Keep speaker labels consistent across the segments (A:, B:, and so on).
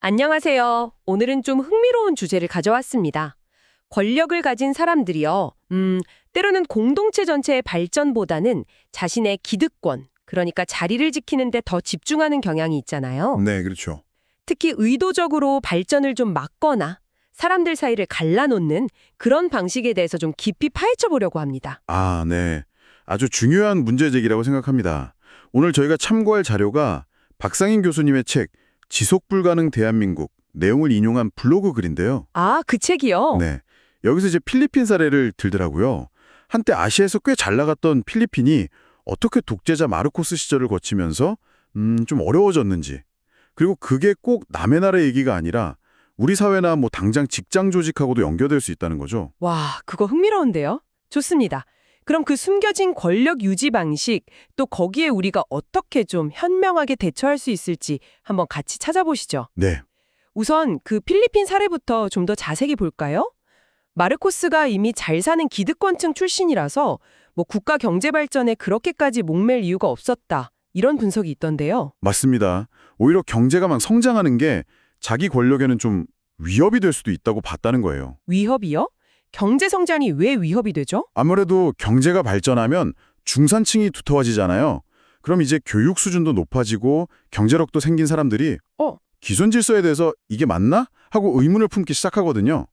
A: 안녕하세요. 오늘은 좀 흥미로운 주제를 가져왔습니다. 권력을 가진 사람들이요. 때로는 공동체 전체의 발전보다는 자신의 기득권, 그러니까 자리를 지키는 데 더 집중하는 경향이 있잖아요.
B: 네, 그렇죠.
A: 특히 의도적으로 발전을 좀 막거나 사람들 사이를 갈라놓는 그런 방식에 대해서 좀 깊이 파헤쳐 보려고 합니다.
B: 아, 네. 아주 중요한 문제제기라고 생각합니다. 오늘 저희가 참고할 자료가 박상인 교수님의 책 지속 불가능 대한민국 내용을 인용한 블로그 글인데요.
A: 아, 그 책이요?
B: 네. 여기서 이제 필리핀 사례를 들더라고요. 한때 아시아에서 꽤 잘 나갔던 필리핀이 어떻게 독재자 마르코스 시절을 거치면서 좀 어려워졌는지. 그리고 그게 꼭 남의 나라 얘기가 아니라 우리 사회나 뭐 당장 직장 조직하고도 연결될 수 있다는 거죠.
A: 와, 그거 흥미로운데요? 좋습니다. 그럼 그 숨겨진 권력 유지 방식, 또 거기에 우리가 어떻게 좀 현명하게 대처할 수 있을지 한번 같이 찾아보시죠.
B: 네.
A: 우선 그 필리핀 사례부터 좀 더 자세히 볼까요? 마르코스가 이미 잘 사는 기득권층 출신이라서 뭐 국가 경제 발전에 그렇게까지 목맬 이유가 없었다. 이런 분석이 있던데요.
B: 맞습니다. 오히려 경제가 막 성장하는 게 자기 권력에는 좀 위협이 될 수도 있다고 봤다는 거예요.
A: 위협이요? 경제 성장이 왜 위협이 되죠?
B: 아무래도 경제가 발전하면 중산층이 두터워지잖아요. 그럼 이제 교육 수준도 높아지고 경제력도 생긴 사람들이 기존 질서에 대해서 이게 맞나? 하고 의문을 품기 시작하거든요.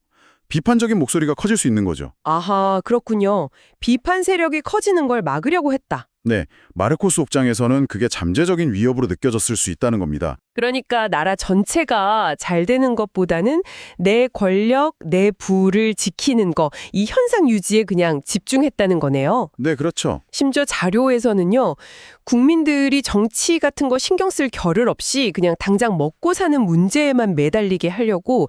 B: 비판적인 목소리가 커질 수 있는 거죠.
A: 아하, 그렇군요. 비판 세력이 커지는 걸 막으려고 했다.
B: 네, 마르코스 옥장에서는 그게 잠재적인 위협으로 느껴졌을 수 있다는 겁니다.
A: 그러니까 나라 전체가 잘 되는 것보다는 내 권력, 내 부를 지키는 거, 이 현상 유지에 그냥 집중했다는 거네요.
B: 네, 그렇죠.
A: 심지어 자료에서는요, 국민들이 정치 같은 거 신경 쓸 겨를 없이 그냥 당장 먹고 사는 문제에만 매달리게 하려고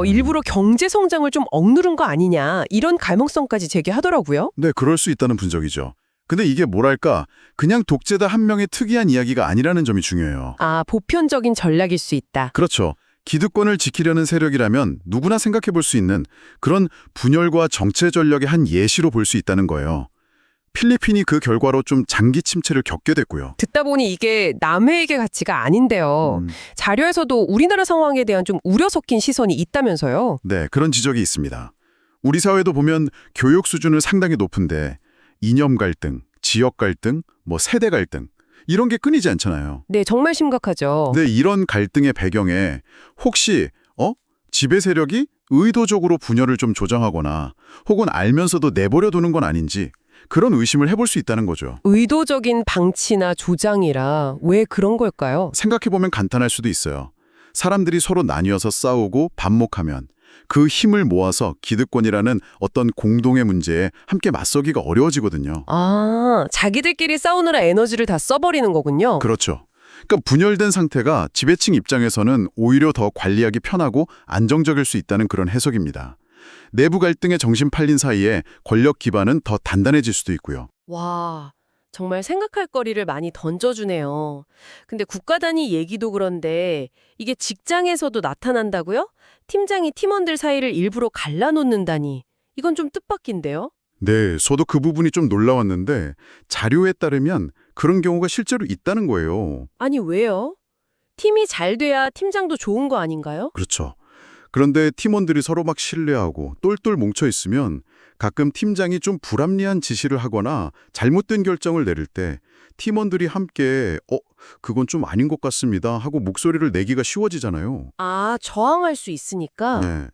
A: 일부러 경제 성장을 좀 억누른 거 아니냐, 이런 가능성까지 제기하더라고요.
B: 네, 그럴 수 있다는 분석이죠. 근데 이게 뭐랄까, 그냥 독재자 한 명의 특이한 이야기가 아니라는 점이 중요해요.
A: 아, 보편적인 전략일 수 있다.
B: 그렇죠. 기득권을 지키려는 세력이라면 누구나 생각해 볼 수 있는 그런 분열과 정체 전략의 한 예시로 볼 수 있다는 거예요. 필리핀이 그 결과로 좀 장기 침체를 겪게 됐고요.
A: 듣다 보니 이게 남의 얘기 가치가 아닌데요. 자료에서도 우리나라 상황에 대한 좀 우려 섞인 시선이 있다면서요.
B: 네, 그런 지적이 있습니다. 우리 사회도 보면 교육 수준은 상당히 높은데 이념 갈등, 지역 갈등, 뭐 세대 갈등 이런 게 끊이지 않잖아요.
A: 네, 정말 심각하죠.
B: 근데 이런 갈등의 배경에 혹시 지배 세력이 의도적으로 분열을 좀 조장하거나 혹은 알면서도 내버려 두는 건 아닌지 그런 의심을 해볼 수 있다는 거죠.
A: 의도적인 방치나 조장이라 왜 그런 걸까요?
B: 생각해보면 간단할 수도 있어요. 사람들이 서로 나뉘어서 싸우고 반목하면 그 힘을 모아서 기득권이라는 어떤 공동의 문제에 함께 맞서기가 어려워지거든요.
A: 아, 자기들끼리 싸우느라 에너지를 다 써버리는 거군요.
B: 그렇죠. 그러니까 분열된 상태가 지배층 입장에서는 오히려 더 관리하기 편하고 안정적일 수 있다는 그런 해석입니다. 내부 갈등에 정신 팔린 사이에 권력 기반은 더 단단해질 수도 있고요.
A: 와, 정말 생각할 거리를 많이 던져주네요. 근데 국가 단위 얘기도 그런데 이게 직장에서도 나타난다고요? 팀장이 팀원들 사이를 일부러 갈라놓는다니. 이건 좀 뜻밖인데요?
B: 네, 저도 그 부분이 좀 놀라웠는데 자료에 따르면 그런 경우가 실제로 있다는 거예요.
A: 아니, 왜요? 팀이 잘 돼야 팀장도 좋은 거 아닌가요?
B: 그렇죠. 그런데 팀원들이 서로 막 신뢰하고 똘똘 뭉쳐 있으면 가끔 팀장이 좀 불합리한 지시를 하거나 잘못된 결정을 내릴 때 팀원들이 함께 그건 좀 아닌 것 같습니다 하고 목소리를 내기가 쉬워지잖아요.
A: 아, 저항할 수 있으니까?
B: 네.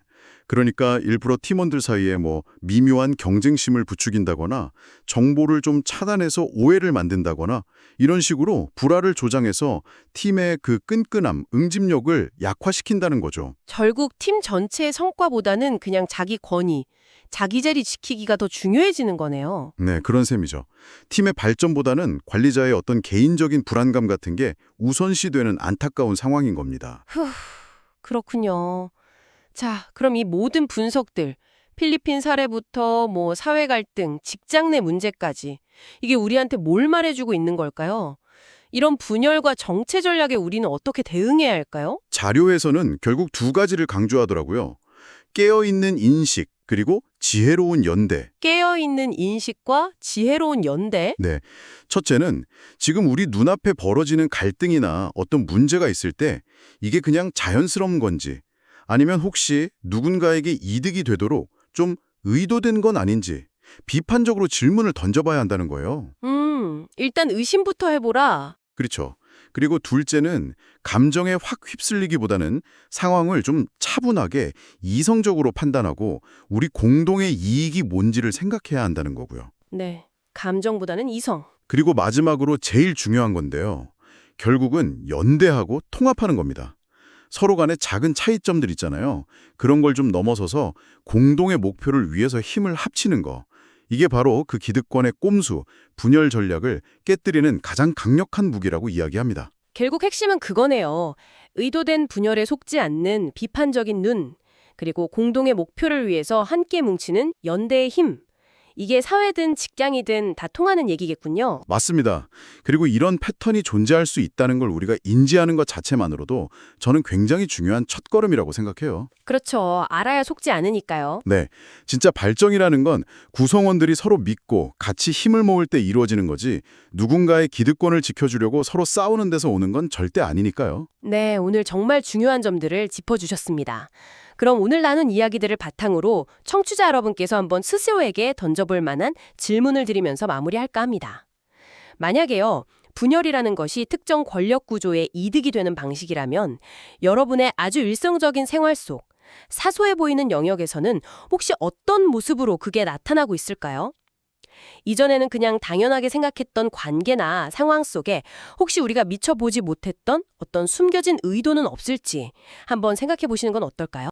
B: 그러니까 일부러 팀원들 사이에 뭐 미묘한 경쟁심을 부추긴다거나 정보를 좀 차단해서 오해를 만든다거나 이런 식으로 불화를 조장해서 팀의 그 끈끈함, 응집력을 약화시킨다는 거죠.
A: 결국 팀 전체의 성과보다는 그냥 자기 권위, 자기 자리 지키기가 더 중요해지는 거네요.
B: 네, 그런 셈이죠. 팀의 발전보다는 관리자의 어떤 개인적인 불안감 같은 게 우선시되는 안타까운 상황인 겁니다.
A: 그렇군요. 자, 그럼 이 모든 분석들, 필리핀 사례부터 뭐 사회 갈등, 직장 내 문제까지 이게 우리한테 뭘 말해주고 있는 걸까요? 이런 분열과 정체 전략에 우리는 어떻게 대응해야 할까요?
B: 자료에서는 결국 두 가지를 강조하더라고요. 깨어있는 인식, 그리고 지혜로운 연대.
A: 깨어있는 인식과 지혜로운 연대?
B: 네. 첫째는 지금 우리 눈앞에 벌어지는 갈등이나 어떤 문제가 있을 때 이게 그냥 자연스러운 건지 아니면 혹시 누군가에게 이득이 되도록 좀 의도된 건 아닌지 비판적으로 질문을 던져봐야 한다는 거예요.
A: 일단 의심부터 해보라.
B: 그렇죠. 그리고 둘째는 감정에 확 휩쓸리기보다는 상황을 좀 차분하게 이성적으로 판단하고 우리 공동의 이익이 뭔지를 생각해야 한다는 거고요.
A: 네. 감정보다는 이성.
B: 그리고 마지막으로 제일 중요한 건데요. 결국은 연대하고 통합하는 겁니다. 서로 간의 작은 차이점들 있잖아요. 그런 걸 좀 넘어서서 공동의 목표를 위해서 힘을 합치는 거. 이게 바로 그 기득권의 꼼수, 분열 전략을 깨뜨리는 가장 강력한 무기라고 이야기합니다.
A: 결국 핵심은 그거네요. 의도된 분열에 속지 않는 비판적인 눈, 그리고 공동의 목표를 위해서 함께 뭉치는 연대의 힘. 이게 사회든 직장이든 다 통하는 얘기겠군요.
B: 맞습니다. 그리고 이런 패턴이 존재할 수 있다는 걸 우리가 인지하는 것 자체만으로도 저는 굉장히 중요한 첫걸음이라고 생각해요.
A: 그렇죠. 알아야 속지 않으니까요.
B: 네, 진짜 발전이라는 건 구성원들이 서로 믿고 같이 힘을 모을 때 이루어지는 거지 누군가의 기득권을 지켜주려고 서로 싸우는 데서 오는 건 절대 아니니까요.
A: 네, 오늘 정말 중요한 점들을 짚어주셨습니다. 그럼 오늘 나눈 이야기들을 바탕으로 청취자 여러분께서 한번 스스로에게 던져볼 만한 질문을 드리면서 마무리할까 합니다. 만약에요, 분열이라는 것이 특정 권력 구조에 이득이 되는 방식이라면 여러분의 아주 일상적인 생활 속 사소해 보이는 영역에서는 혹시 어떤 모습으로 그게 나타나고 있을까요? 이전에는 그냥 당연하게 생각했던 관계나 상황 속에 혹시 우리가 미처 보지 못했던 어떤 숨겨진 의도는 없을지 한번 생각해 보시는 건 어떨까요?